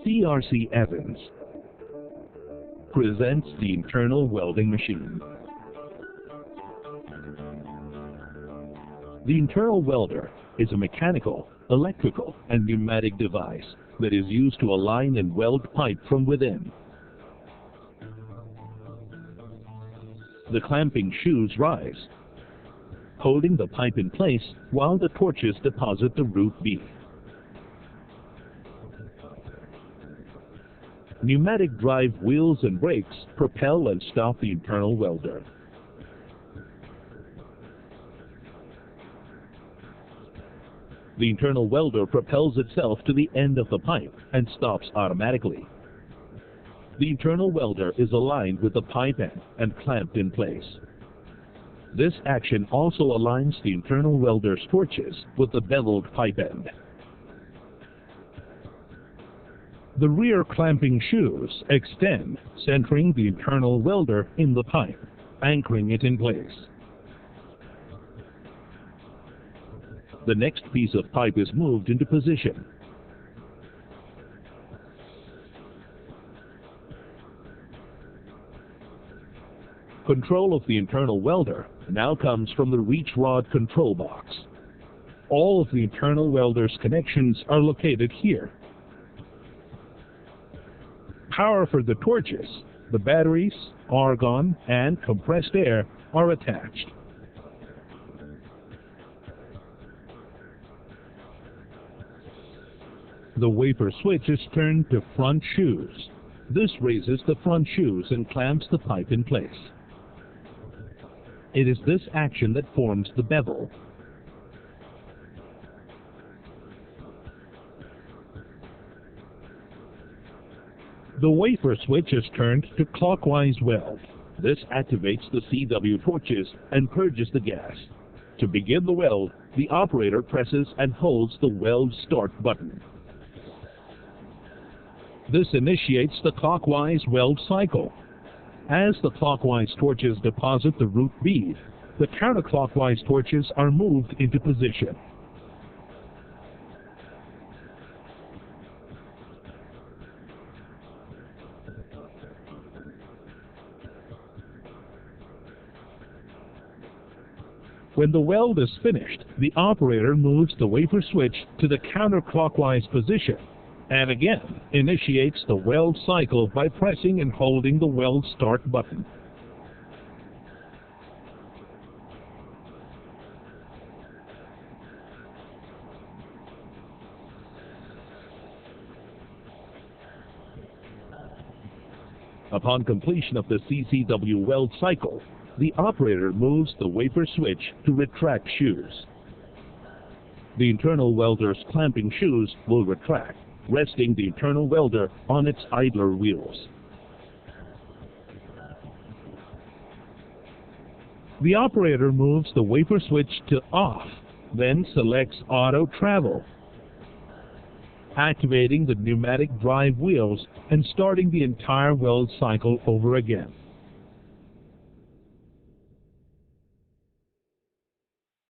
CRC Evans presents the internal welding machine. The internal welder is a mechanical, electrical, and pneumatic device that is used to align and weld pipe from within. The clamping shoes rise, holding the pipe in place while the torches deposit the root bead. Pneumatic drive wheels and brakes propel and stop the internal welder. The internal welder propels itself to the end of the pipe and stops automatically. The internal welder is aligned with the pipe end and clamped in place. This action also aligns the internal welder's torches with the beveled pipe end. The rear clamping shoes extend, centering the internal welder in the pipe, anchoring it in place. The next piece of pipe is moved into position. Control of the internal welder now comes from the reach rod control box. All of the internal welder's connections are located here. Power for the torches, the batteries, argon, and compressed air are attached. The wafer switch is turned to front shoes. This raises the front shoes and clamps the pipe in place. It is this action that forms the bevel. The wafer switch is turned to clockwise weld. This activates the CW torches and purges the gas. To begin the weld, the operator presses and holds the weld start button. This initiates the clockwise weld cycle. As the clockwise torches deposit the root bead, the counterclockwise torches are moved into position. When the weld is finished, the operator moves the wafer switch to the counterclockwise position and again initiates the weld cycle by pressing and holding the weld start button. Upon completion of the CCW weld cycle, the operator moves the wafer switch to retract shoes. The internal welder's clamping shoes will retract, resting the internal welder on its idler wheels. The operator moves the wafer switch to off, then selects auto travel, activating the pneumatic drive wheels and starting the entire weld cycle over again.